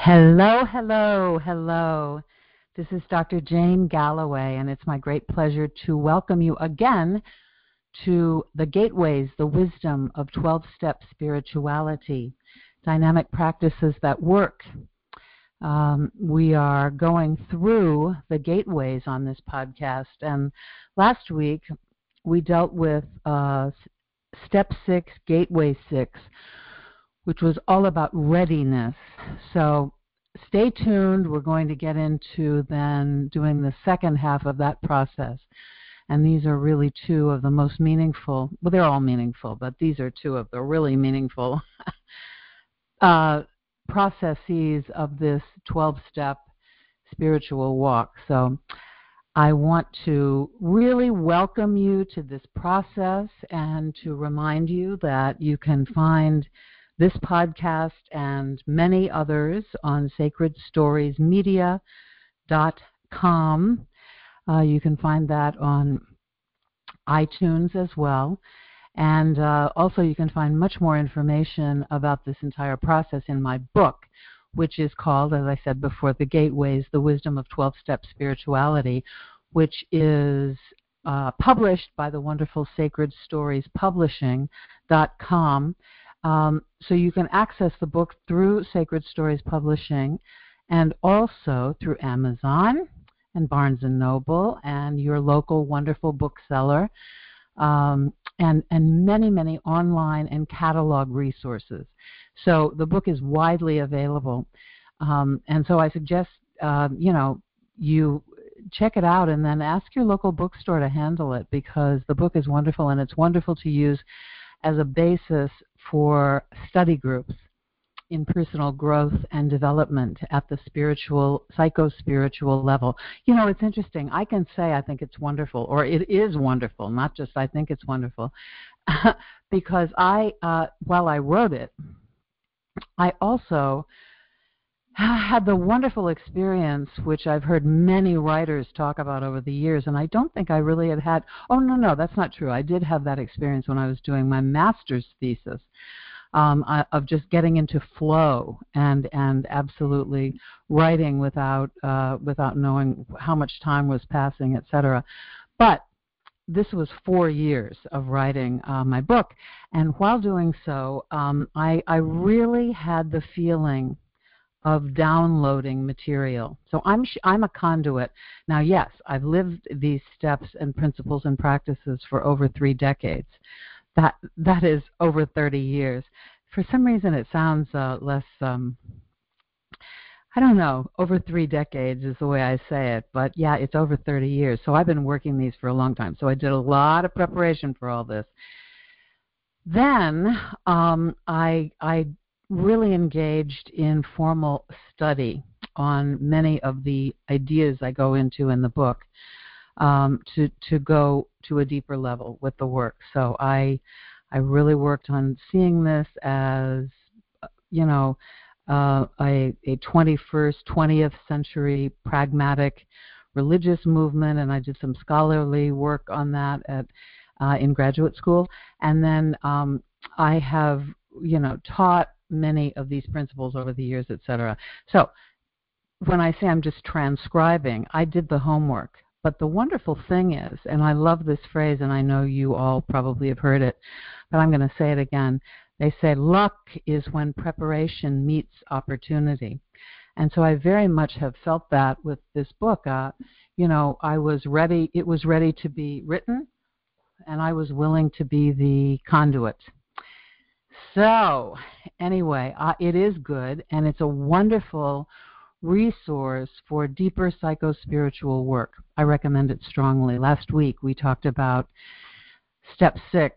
Hello, hello, hello. This is Dr. Jane Galloway, and it's my great pleasure to welcome you again to the Gateways, the Wisdom of 12-Step Spirituality, dynamic practices that work. We are going through the gateways on this podcast, and last week we dealt with Step 6, Gateway 6, which was all about readiness. So stay tuned. We're going to get into then doing the second half of that process. And these are really two of the most meaningful, well, they're all meaningful, but these are two of the really meaningful processes of this 12-step spiritual walk. So I want to really welcome you to this process and to remind you that you can find this podcast and many others on sacredstoriesmedia.com. You can find that on iTunes as well. And also you can find much more information about this entire process in my book, which is called, as I said before, The Gateways, The Wisdom of 12-Step Spirituality, which is published by the wonderful sacredstoriespublishing.com. So you can access the book through Sacred Stories Publishing and also through Amazon and Barnes & Noble and your local wonderful bookseller, and many, many online and catalog resources. So the book is widely available. And so I suggest, you check it out and then ask your local bookstore to handle it, because the book is wonderful, and it's wonderful to use as a basis for study groups in personal growth and development at the spiritual, psycho-spiritual level. You know, it's interesting. I can say I think it's wonderful, or it is wonderful, not just I think it's wonderful, because while I wrote it, I also had the wonderful experience, which I've heard many writers talk about over the years, and I don't think I really had, no, that's not true. I did have that experience when I was doing my master's thesis, of just getting into flow and absolutely writing without knowing how much time was passing, etc. But this was 4 years of writing my book, and while doing so, I really had the feeling of downloading material. So I'm a conduit. Now, yes, I've lived these steps and principles and practices for over 3 decades. That is over 30 years. For some reason, it sounds less, I don't know, over 3 decades is the way I say it. But yeah, it's over 30 years. So I've been working these for a long time. So I did a lot of preparation for all this. Then I really engaged in formal study on many of the ideas I go into in the book, to go to a deeper level with the work. So I really worked on seeing this as, a 21st, 20th century pragmatic religious movement, and I did some scholarly work on that in graduate school. And then I have, taught many of these principles over the years, etc. So when I say I'm just transcribing, I did the homework. But the wonderful thing is, and I love this phrase, and I know you all probably have heard it, but I'm going to say it again. They say luck is when preparation meets opportunity. And so I very much have felt that with this book. I was ready, it was ready to be written, and I was willing to be the conduit. So anyway, it is good, and it's a wonderful resource for deeper psycho-spiritual work. I recommend it strongly. Last week we talked about Step 6,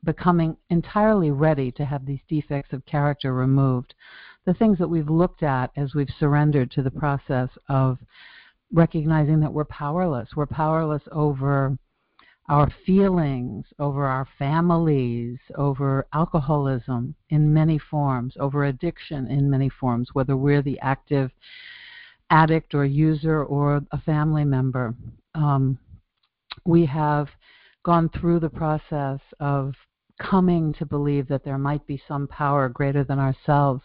becoming entirely ready to have these defects of character removed, the things that we've looked at as we've surrendered to the process of recognizing that we're powerless. We're powerless over our feelings, over our families, over alcoholism in many forms, over addiction in many forms, whether we're the active addict or user or a family member. We have gone through the process of coming to believe that there might be some power greater than ourselves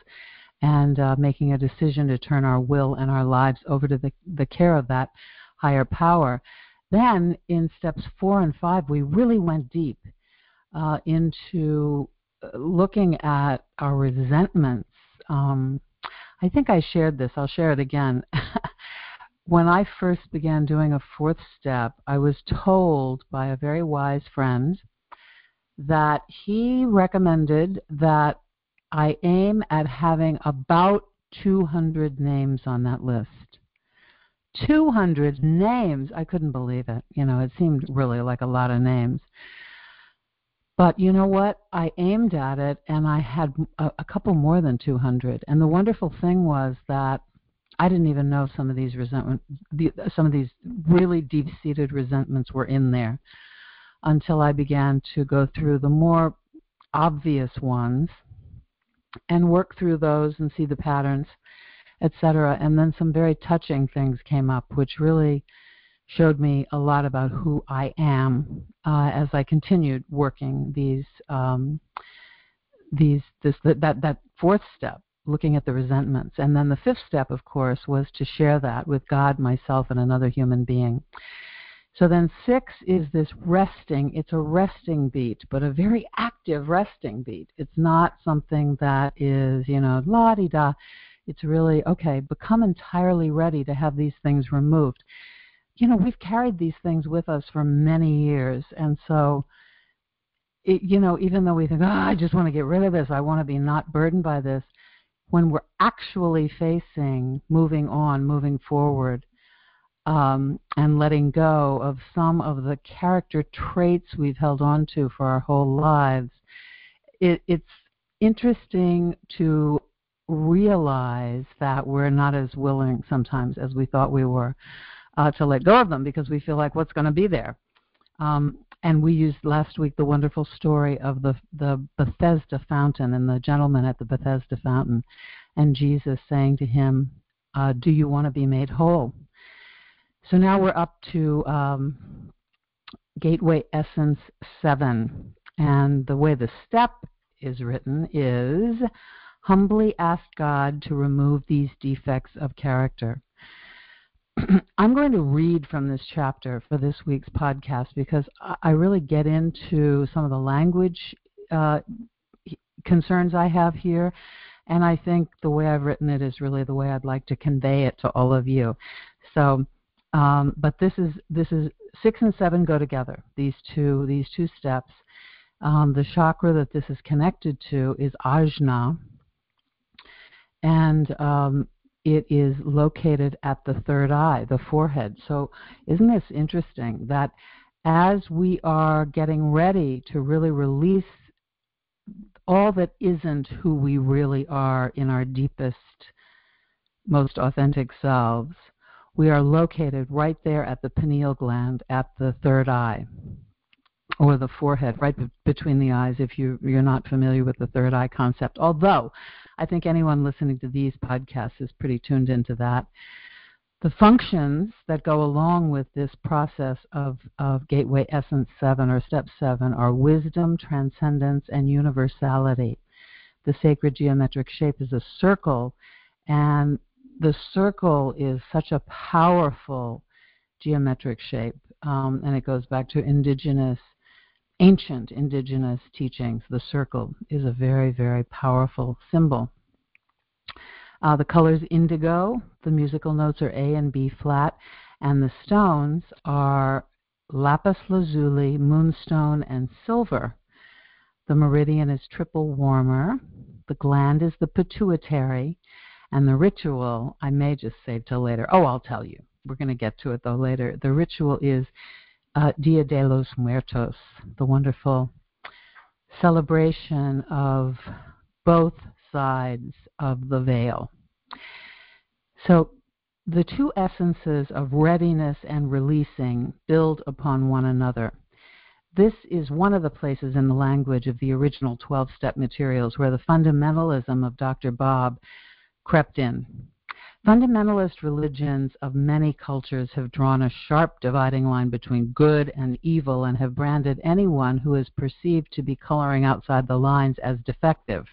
and making a decision to turn our will and our lives over to the care of that higher power. Then in steps 4 and 5, we really went deep into looking at our resentments. I think I shared this. I'll share it again. When I first began doing a 4th step, I was told by a very wise friend that he recommended that I aim at having about 200 names on that list. 200 names. I couldn't believe it. It seemed really like a lot of names. But you know what? I aimed at it, and I had a couple more than 200. And the wonderful thing was that I didn't even know some of these some of these really deep-seated resentments were in there until I began to go through the more obvious ones and work through those and see the patterns, etc. And then some very touching things came up, which really showed me a lot about who I am as I continued working that 4th step, looking at the resentments. And then the 5th step, of course, was to share that with God, myself, and another human being. So then 6 is this resting. It's a resting beat, but a very active resting beat. It's not something that is, la-di-da. It's really, okay, become entirely ready to have these things removed. We've carried these things with us for many years, and so, even though we think, I just want to get rid of this, I want to be not burdened by this, when we're actually facing, moving on, moving forward, and letting go of some of the character traits we've held on to for our whole lives, it's interesting to realize that we're not as willing sometimes as we thought we were to let go of them, because we feel like, what's going to be there? And we used last week the wonderful story of the Bethesda fountain and the gentleman at the Bethesda fountain, and Jesus saying to him, do you want to be made whole? So now we're up to Gateway Essence 7, and the way the step is written is, humbly ask God to remove these defects of character. I'm going to read from this chapter for this week's podcast because I really get into some of the language concerns I have here, and I think the way I've written it is really the way I'd like to convey it to all of you. So, but this is 6 and 7 go together. These two steps. The chakra that this is connected to is Ajna, and it is located at the 3rd eye, the forehead. So isn't this interesting that as we are getting ready to really release all that isn't who we really are in our deepest, most authentic selves, we are located right there at the pineal gland at the 3rd eye, or the forehead, right between the eyes, if you're not familiar with the 3rd eye concept. Although I think anyone listening to these podcasts is pretty tuned into that. The functions that go along with this process of Gateway Essence 7 or Step 7 are wisdom, transcendence, and universality. The sacred geometric shape is a circle, and the circle is such a powerful geometric shape, and it goes back to ancient indigenous teachings. The circle is a very, very powerful symbol. The colors indigo, the musical notes are A and B flat, and the stones are lapis lazuli, moonstone, and silver. The meridian is triple warmer. The gland is the pituitary, and the ritual, I may just save till later. Oh, I'll tell you. We're going to get to it, though, later. The ritual is Dia de los Muertos, the wonderful celebration of both sides of the veil. So the two essences of readiness and releasing build upon one another. This is one of the places in the language of the original 12-step materials where the fundamentalism of Dr. Bob crept in. Fundamentalist religions of many cultures have drawn a sharp dividing line between good and evil and have branded anyone who is perceived to be coloring outside the lines as defective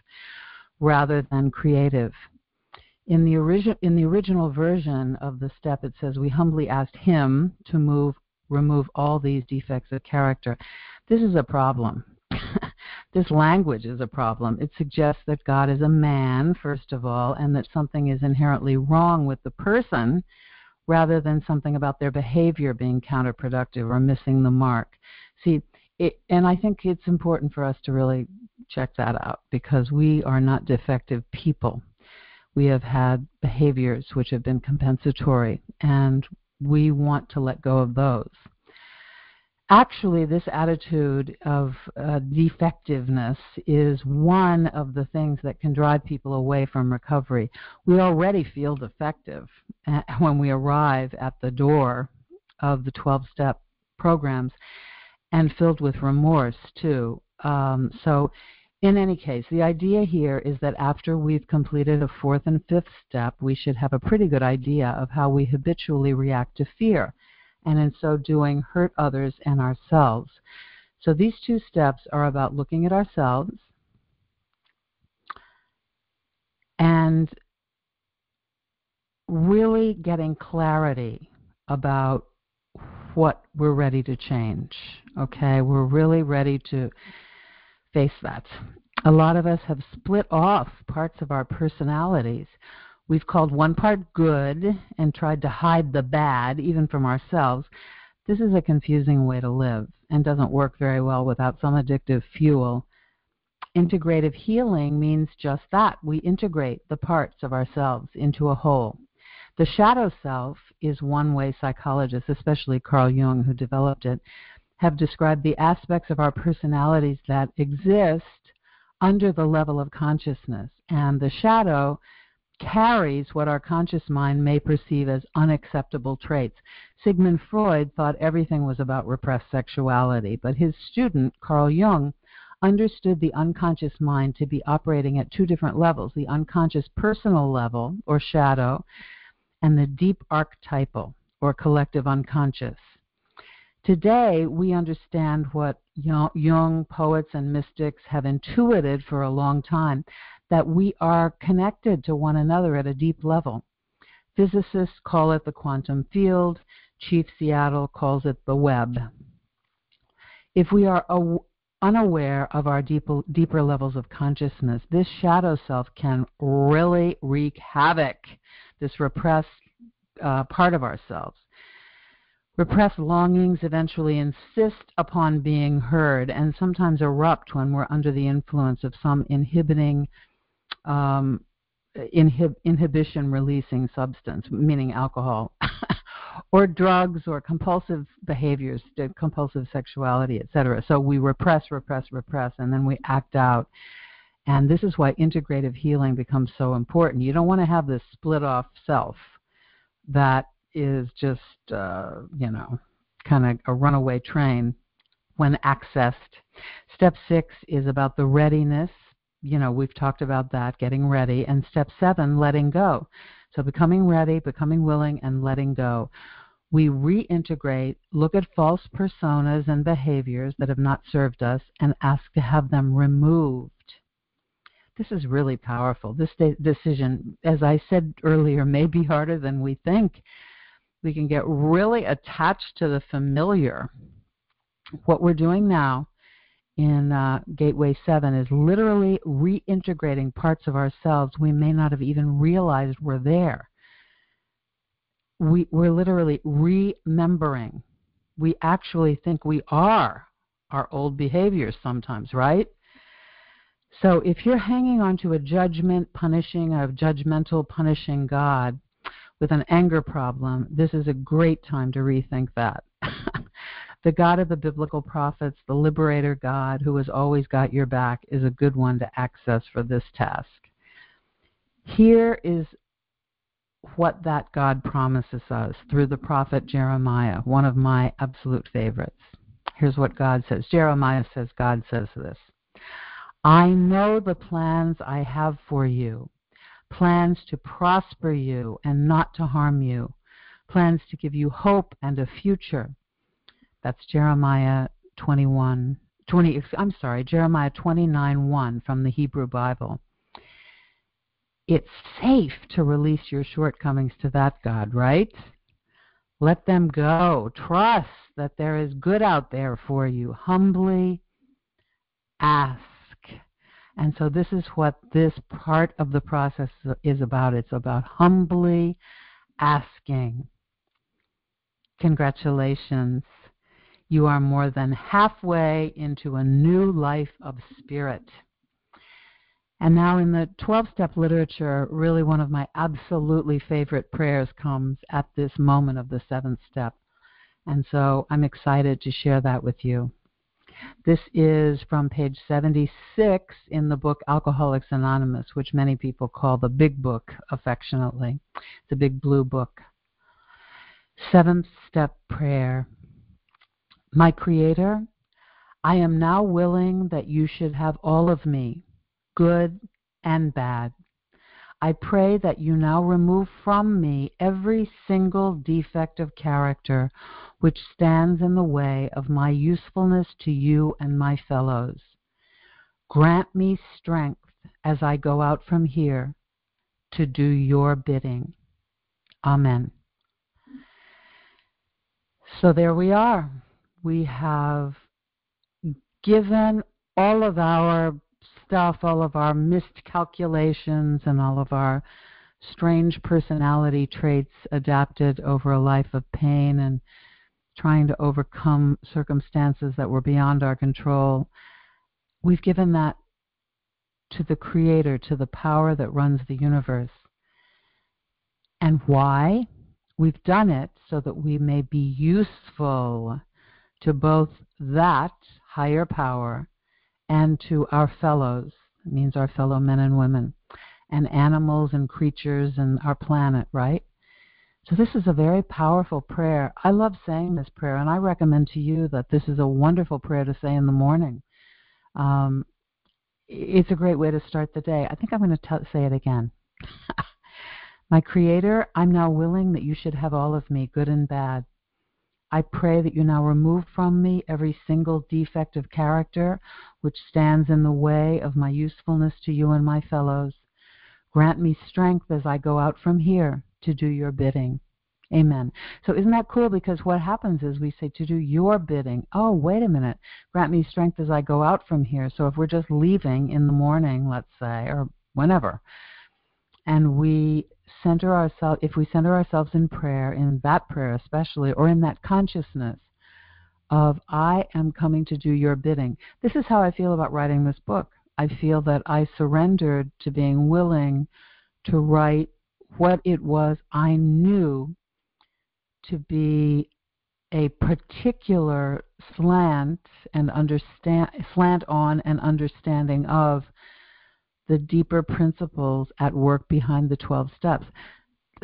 rather than creative. In the original version of the step, it says, we humbly asked him to remove all these defects of character. This is a problem. This language is a problem. It suggests that God is a man, first of all, and that something is inherently wrong with the person rather than something about their behavior being counterproductive or missing the mark. See, and I think it's important for us to really check that out, because we are not defective people. We have had behaviors which have been compensatory, and we want to let go of those. Actually, this attitude of defectiveness is one of the things that can drive people away from recovery. We already feel defective when we arrive at the door of the 12-step programs, and filled with remorse, too. So in any case, the idea here is that after we've completed a 4th and 5th step, we should have a pretty good idea of how we habitually react to fear, and in so doing hurt others and ourselves. So these 2 steps are about looking at ourselves and really getting clarity about what we're ready to change. Okay, we're really ready to face that. A lot of us have split off parts of our personalities. We've called one part good and tried to hide the bad, even from ourselves. This is a confusing way to live and doesn't work very well without some addictive fuel. Integrative healing means just that. We integrate the parts of ourselves into a whole. The shadow self is one way psychologists, especially Carl Jung, who developed it, have described the aspects of our personalities that exist under the level of consciousness. And the shadow carries what our conscious mind may perceive as unacceptable traits. Sigmund Freud thought everything was about repressed sexuality, but his student, Carl Jung, understood the unconscious mind to be operating at 2 different levels, the unconscious personal level, or shadow, and the deep archetypal, or collective unconscious. Today, we understand what Jung, poets, and mystics have intuited for a long time, that we are connected to one another at a deep level. Physicists call it the quantum field. Chief Seattle calls it the web. If we are unaware of our deeper levels of consciousness, this shadow self can really wreak havoc, this repressed part of ourselves. Repressed longings eventually insist upon being heard and sometimes erupt when we're under the influence of some inhibiting inhibition-releasing substance, meaning alcohol, or drugs, or compulsive behaviors, compulsive sexuality, etc. So we repress, and then we act out. And this is why integrative healing becomes so important. You don't want to have this split-off self that is just, kind of a runaway train when accessed. Step 6 is about the readiness. We've talked about that, getting ready. And step 7, letting go. So becoming ready, becoming willing, and letting go. We reintegrate, look at false personas and behaviors that have not served us, and ask to have them removed. This is really powerful. This decision, as I said earlier, may be harder than we think. We can get really attached to the familiar. What we're doing now in Gateway 7 is literally reintegrating parts of ourselves we may not have even realized were there. We're literally remembering. We actually think we are our old behaviors sometimes, right? So if you're hanging on to a judgmental, punishing God with an anger problem, this is a great time to rethink that. The God of the biblical prophets, the liberator God who has always got your back, is a good one to access for this task. Here is what that God promises us through the prophet Jeremiah, one of my absolute favorites. Here's what God says. Jeremiah says, God says this: I know the plans I have for you, plans to prosper you and not to harm you, plans to give you hope and a future. That's Jeremiah 29:1 from the Hebrew Bible. it's safe to release your shortcomings to that God, right? Let them go. Trust that there is good out there for you. Humbly ask. And so this is what this part of the process is about. It's about humbly asking. Congratulations. You are more than halfway into a new life of spirit. And now in the 12-step literature, really one of my absolutely favorite prayers comes at this moment of the 7th step. And so I'm excited to share that with you. This is from page 76 in the book Alcoholics Anonymous, which many people call the Big Book affectionately. It's a big blue book. 7th step prayer. My Creator, I am now willing that you should have all of me, good and bad. I pray that you now remove from me every single defect of character which stands in the way of my usefulness to you and my fellows. Grant me strength as I go out from here to do your bidding. Amen. So there we are. We have given all of our stuff, all of our miscalculations and all of our strange personality traits adapted over a life of pain and trying to overcome circumstances that were beyond our control. We've given that to the Creator, to the power that runs the universe. And why? We've done it so that we may be useful to both that higher power and to our fellows. It means our fellow men and women, and animals and creatures and our planet, right? So this is a very powerful prayer. I love saying this prayer, and I recommend to you that this is a wonderful prayer to say in the morning. It's a great way to start the day. I think I'm going to say it again. My Creator, I'm now willing that you should have all of me, good and bad. I pray that you now remove from me every single defect of character which stands in the way of my usefulness to you and my fellows. Grant me strength as I go out from here to do your bidding. Amen. So isn't that cool? Because what happens is we say to do your bidding. Oh, wait a minute. Grant me strength as I go out from here. So if we're just leaving in the morning, let's say, or whenever, and we center ourselves, if we center ourselves in prayer, in that prayer especially, or in that consciousness of I am coming to do your bidding. This is how I feel about writing this book. I feel that I surrendered to being willing to write what it was I knew to be a particular slant on and understanding of the deeper principles at work behind the 12 steps,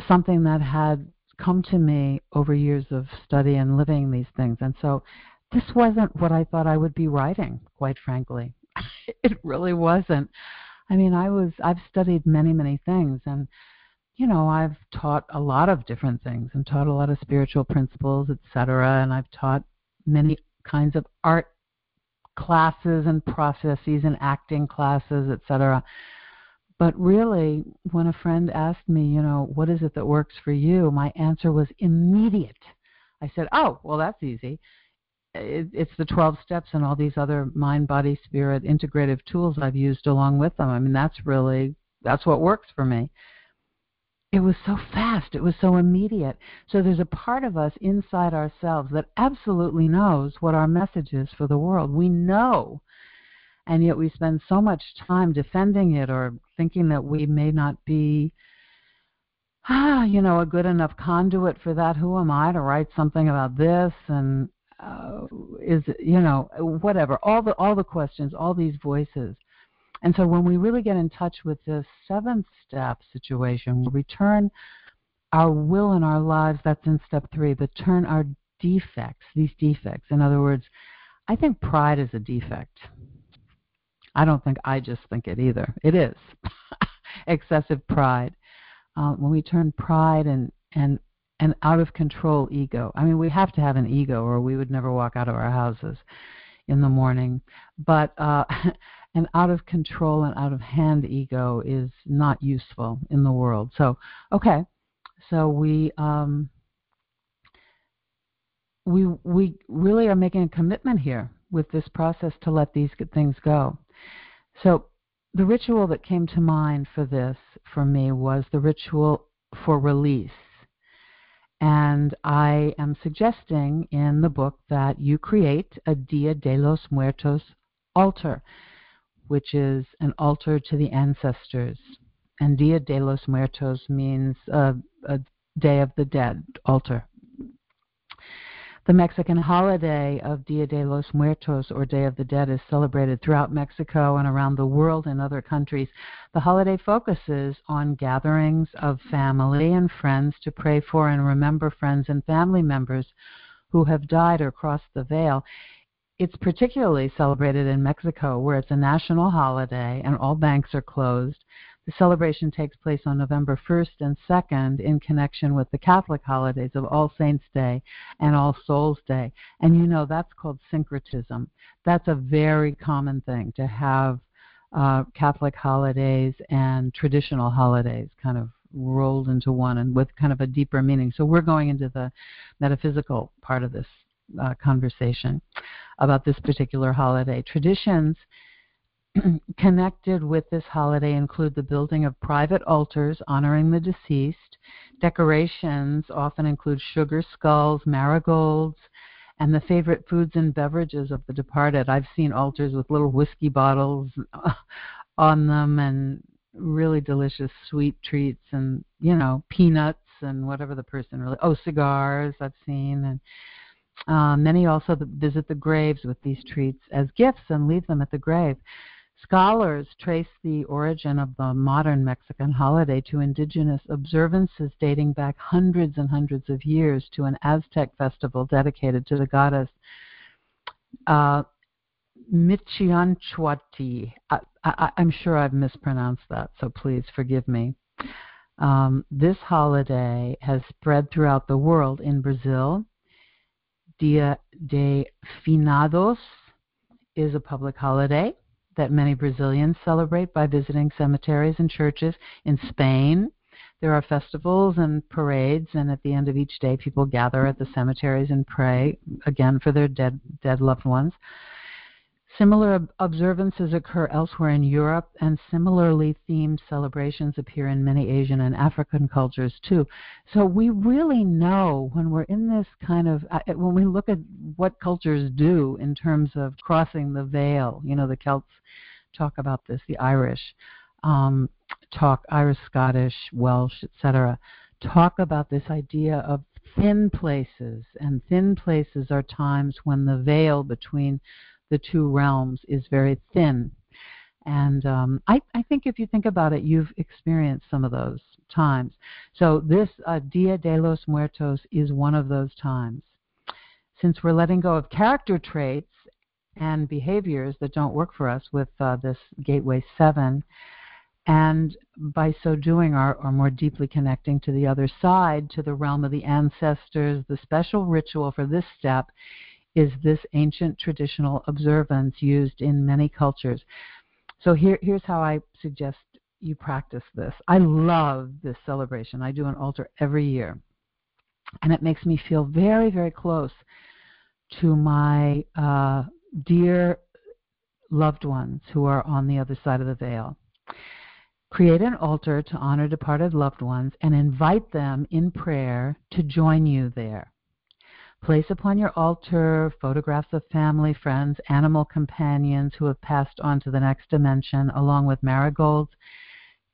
something that had come to me over years of study and living these things. And so this wasn't what I thought I would be writing, quite frankly. It really wasn't. I mean, I've studied many, many things, and I've taught a lot of different things and taught a lot of spiritual principles, etc., and I've taught many kinds of art classes and processes and acting classes, etc. But really, when a friend asked me, what is it that works for you, my answer was immediate. I said, oh, well, that's easy. It's the 12 steps and all these other mind, body, spirit integrative tools I've used along with them. I mean, that's what works for me. It was so fast. It was so immediate. So there's a part of us inside ourselves that absolutely knows what our message is for the world. We know, and yet we spend so much time defending it or thinking that we may not be, a good enough conduit for that. Who am I to write something about this? And whatever. All the questions, all these voices. And so when we really get in touch with this 7th step situation, we turn our will in our lives, that's in step 3, but turn our defects, these defects. In other words, I think pride is a defect. I don't think I just think it either. It is. Excessive pride. When we turn pride and out of control ego. I mean, we have to have an ego or we would never walk out of our houses in the morning. But an out of control and out of hand ego is not useful in the world. So, okay, so we really are making a commitment here with this process to let these things go. So the ritual that came to mind for this, for me, was the ritual for release. And I am suggesting in the book that you create a Dia de los Muertos altar, which is an altar to the ancestors. And Dia de los Muertos means a Day of the Dead altar. The Mexican holiday of Dia de los Muertos, or Day of the Dead, is celebrated throughout Mexico and around the world in other countries. The holiday focuses on gatherings of family and friends to pray for and remember friends and family members who have died or crossed the veil. It's particularly celebrated in Mexico, where it's a national holiday and all banks are closed. The celebration takes place on November 1st and 2nd in connection with the Catholic holidays of All Saints' Day and All Souls' Day. And you know, that's called syncretism. That's a very common thing, to have Catholic holidays and traditional holidays kind of rolled into one and with kind of a deeper meaning. So we're going into the metaphysical part of this conversation about this particular holiday. Traditions connected with this holiday include the building of private altars honoring the deceased. Decorations often include sugar skulls, marigolds, and the favorite foods and beverages of the departed. I've seen altars with little whiskey bottles on them and really delicious sweet treats and, you know, peanuts and whatever the person really... Oh, cigars I've seen. And many also visit the graves with these treats as gifts and leave them at the grave. Scholars trace the origin of the modern Mexican holiday to indigenous observances dating back hundreds and hundreds of years to an Aztec festival dedicated to the goddess Michianchuati. I'm sure I've mispronounced that, so please forgive me. This holiday has spread throughout the world. In Brazil, Dia de Finados is a public holiday that many Brazilians celebrate by visiting cemeteries and churches. In Spain, there are festivals and parades, and at the end of each day, people gather at the cemeteries and pray, again, for their dead loved ones. Similar observances occur elsewhere in Europe, and similarly themed celebrations appear in many Asian and African cultures too. So we really know when we're in this kind of, when we look at what cultures do in terms of crossing the veil, you know, the Celts talk about this, the Irish Irish, Scottish, Welsh, etc., talk about this idea of thin places, and thin places are times when the veil between the two realms is very thin. And I think if you think about it, you've experienced some of those times. So this Dia de los Muertos is one of those times. Since we're letting go of character traits and behaviors that don't work for us with this Gateway 7, and by so doing are more deeply connecting to the other side, to the realm of the ancestors, the special ritual for this step is this ancient traditional observance used in many cultures. So here's how I suggest you practice this. I love this celebration. I do an altar every year, and it makes me feel very, very close to my dear loved ones who are on the other side of the veil. Create an altar to honor departed loved ones and invite them in prayer to join you there. Place upon your altar photographs of family, friends, animal companions who have passed on to the next dimension, along with marigolds,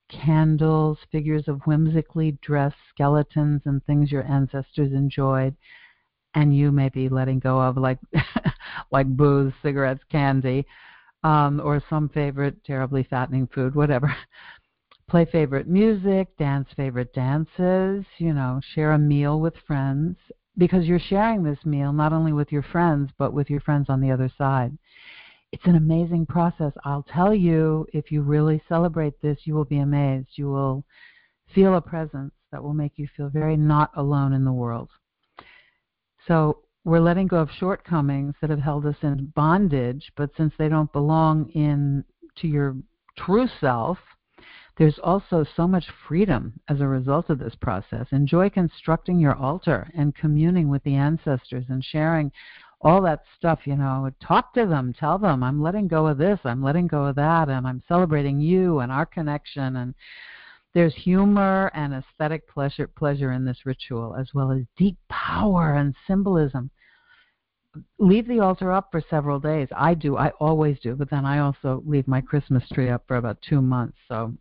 candles, figures of whimsically dressed skeletons, and things your ancestors enjoyed, and you may be letting go of, like like booze, cigarettes, candy, or some favorite terribly fattening food, whatever. Play favorite music, dance favorite dances, you know, share a meal with friends, because you're sharing this meal not only with your friends, but with your friends on the other side. It's an amazing process. I'll tell you, if you really celebrate this, you will be amazed. You will feel a presence that will make you feel very not alone in the world. So we're letting go of shortcomings that have held us in bondage, but since they don't belong to your true self, there's also so much freedom as a result of this process. Enjoy constructing your altar and communing with the ancestors and sharing all that stuff, talk to them, tell them, I'm letting go of this, I'm letting go of that, and I'm celebrating you and our connection. And there's humor and aesthetic pleasure in this ritual, as well as deep power and symbolism. Leave the altar up for several days. I always do, but then I also leave my Christmas tree up for about 2 months. So,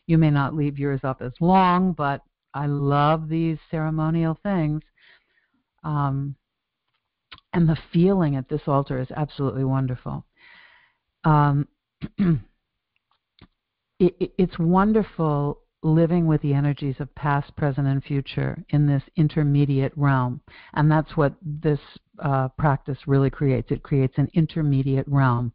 you may not leave yours up as long, but I love these ceremonial things. And the feeling at this altar is absolutely wonderful. It's wonderful living with the energies of past, present, and future in this intermediate realm. And that's what this practice really creates. It creates an intermediate realm.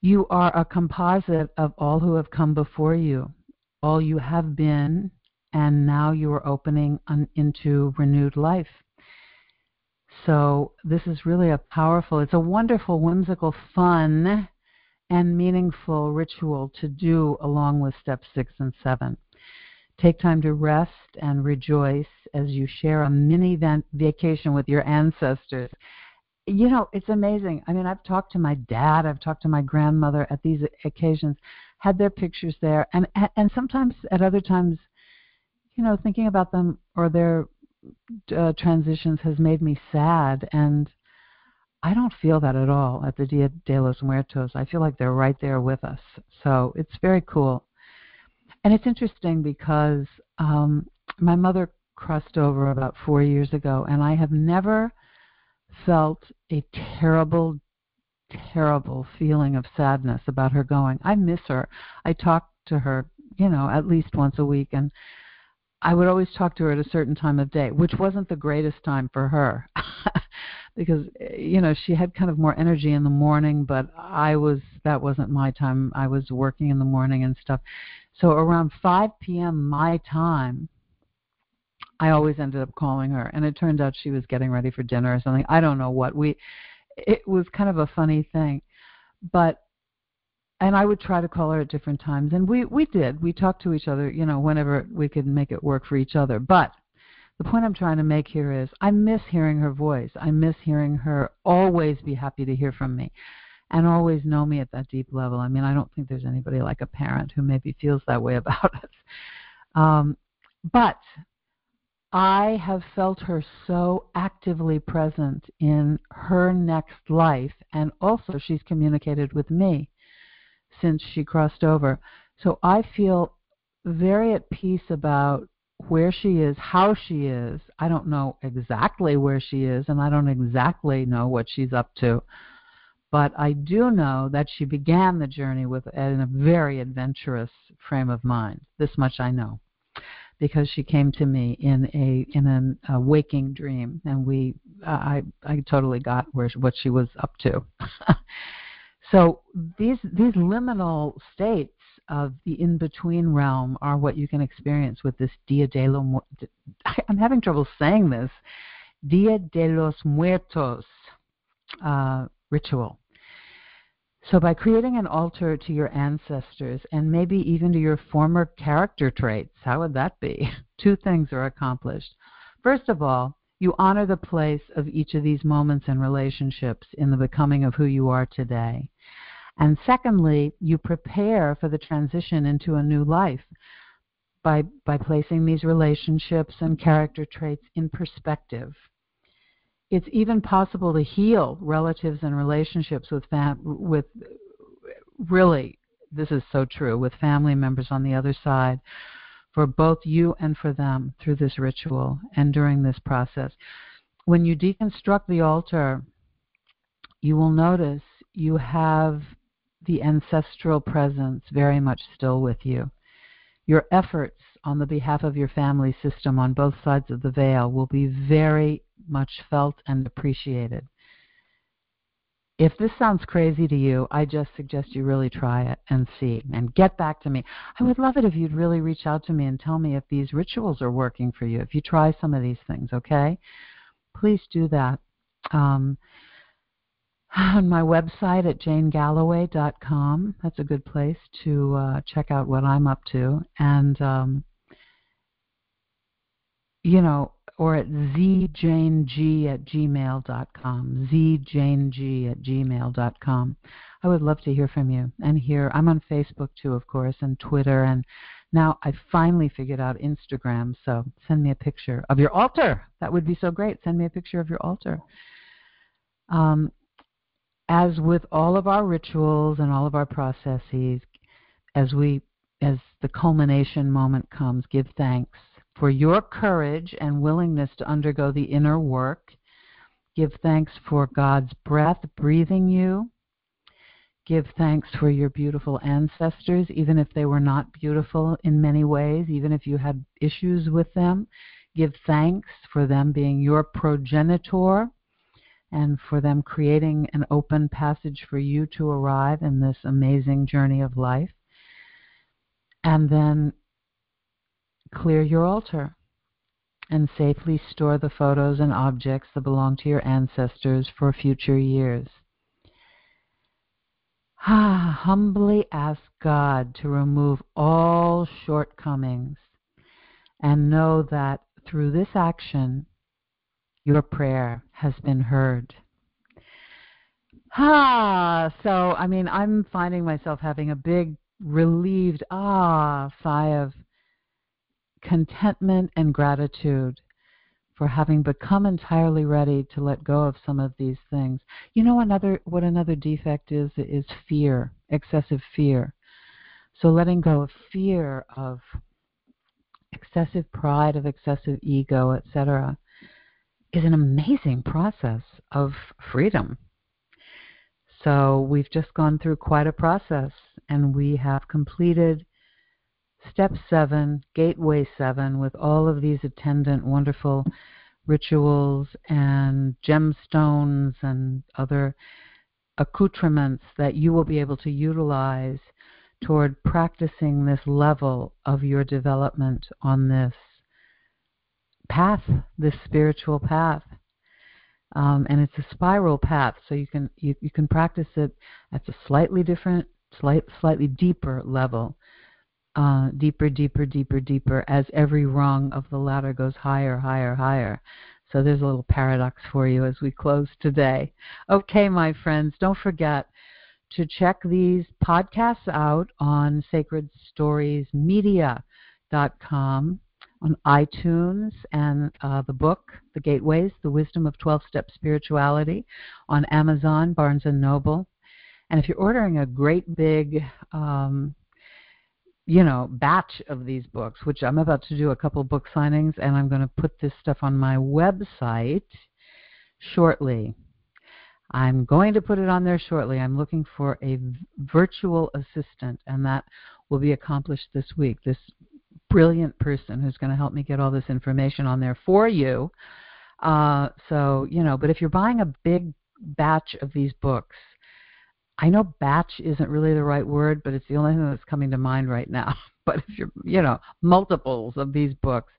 You are a composite of all who have come before you, all you have been, and now you are opening into renewed life. So this is really it's a wonderful, whimsical, fun, and meaningful ritual to do along with steps 6 and 7. Take time to rest and rejoice as you share a mini vacation with your ancestors. It's amazing. I've talked to my dad, I've talked to my grandmother at these occasions, had their pictures there, and sometimes at other times, thinking about them or their transitions has made me sad, and I don't feel that at all at the Dia de los Muertos. I feel like they're right there with us. So it's very cool. And it's interesting because my mother crossed over about 4 years ago, and I have never felt a terrible, terrible feeling of sadness about her going. I miss her. I talk to her, at least once a week, and I would always talk to her at a certain time of day, which wasn't the greatest time for her because, she had kind of more energy in the morning, but that wasn't my time. I was working in the morning and stuff. So around 5 p.m. my time, I always ended up calling her, and it turned out she was getting ready for dinner or something. I don't know what. It was kind of a funny thing, and I would try to call her at different times, and we did. We talked to each other, whenever we could make it work for each other. But the point I'm trying to make here is I miss hearing her voice. I miss hearing her always be happy to hear from me and always know me at that deep level. I don't think there's anybody like a parent who maybe feels that way about us. But I have felt her so actively present in her next life, and also she's communicated with me since she crossed over. So I feel very at peace about where she is, how she is. I don't know exactly where she is, and I don't exactly know what she's up to. But I do know that she began the journey in a very adventurous frame of mind. This much I know, because she came to me in a waking dream, and I totally got what she was up to. So these liminal states of the in-between realm are what you can experience with this Dia de los Muertos. I'm having trouble saying this. Dia de los Muertos ritual. So by creating an altar to your ancestors and maybe even to your former character traits, how would that be? 2 things are accomplished. First of all, you honor the place of each of these moments and relationships in the becoming of who you are today. And secondly, you prepare for the transition into a new life by placing these relationships and character traits in perspective. It's even possible to heal relatives and relationships with really, this is so true, with family members on the other side, for both you and for them through this ritual and during this process. When you deconstruct the altar, you will notice you have the ancestral presence very much still with you. Your efforts on the behalf of your family system on both sides of the veil will be very much felt and appreciated. If this sounds crazy to you, I just suggest you really try it and see, and get back to me. I would love it if you'd really reach out to me and tell me if these rituals are working for you, if you try some of these things, okay? Please do that. on my website at janegalloway.com. That's a good place to check out what I'm up to. And, or at zjaneg@gmail.com, zjaneg@gmail.com. I would love to hear from you and hear. I'm on Facebook too, of course, and Twitter, and now I finally figured out Instagram, so send me a picture of your altar. That would be so great. Send me a picture of your altar. As with all of our rituals and all of our processes, as the culmination moment comes, give thanks for your courage and willingness to undergo the inner work. Give thanks for God's breath breathing you. Give thanks for your beautiful ancestors, even if they were not beautiful in many ways, even if you had issues with them. Give thanks for them being your progenitor and for them creating an open passage for you to arrive in this amazing journey of life. And then clear your altar and safely store the photos and objects that belong to your ancestors for future years. Humbly ask God to remove all shortcomings and know that through this action, your prayer has been heard. So, I'm finding myself having a big, relieved, sigh of contentment and gratitude for having become entirely ready to let go of some of these things. You know, what another defect is fear, excessive fear. So letting go of fear, of excessive pride, of excessive ego, etc., is an amazing process of freedom. So we've just gone through quite a process, and we have completed Step 7, Gateway 7, with all of these attendant wonderful rituals and gemstones and other accoutrements that you will be able to utilize toward practicing this level of your development on this path, this spiritual path. And it's a spiral path, so you can practice it at a slightly different, slightly deeper level. Deeper, deeper, deeper, deeper, as every rung of the ladder goes higher, higher, higher. So there's a little paradox for you as we close today. Okay, my friends, don't forget to check these podcasts out on sacredstoriesmedia.com, on iTunes, and the book, The Gateways, The Wisdom of 12-Step Spirituality, on Amazon, Barnes & Noble. And if you're ordering a great big batch of these books, which I'm about to do a couple book signings, and I'm going to put this stuff on my website shortly. I'm going to put it on there shortly. I'm looking for a virtual assistant, and that will be accomplished this week. This brilliant person who's going to help me get all this information on there for you. But if you're buying a big batch of these books, I know batch isn't really the right word, but it's the only thing that's coming to mind right now. But if you're, multiples of these books,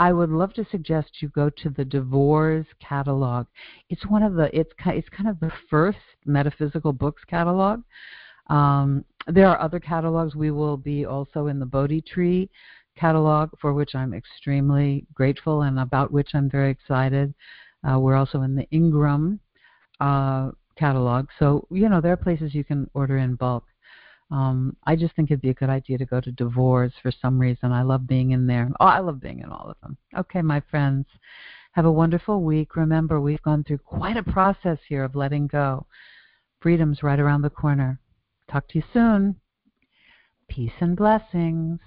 I would love to suggest you go to the DeVores catalog. It's kind of the first metaphysical books catalog. There are other catalogs. We will be also in the Bodhi Tree catalog, for which I'm extremely grateful and about which I'm very excited. We're also in the Ingram catalog. So, there are places you can order in bulk. I just think it'd be a good idea to go to DeVores for some reason. I love being in there. I love being in all of them. Okay, my friends, have a wonderful week. Remember, we've gone through quite a process here of letting go. Freedom's right around the corner. Talk to you soon. Peace and blessings.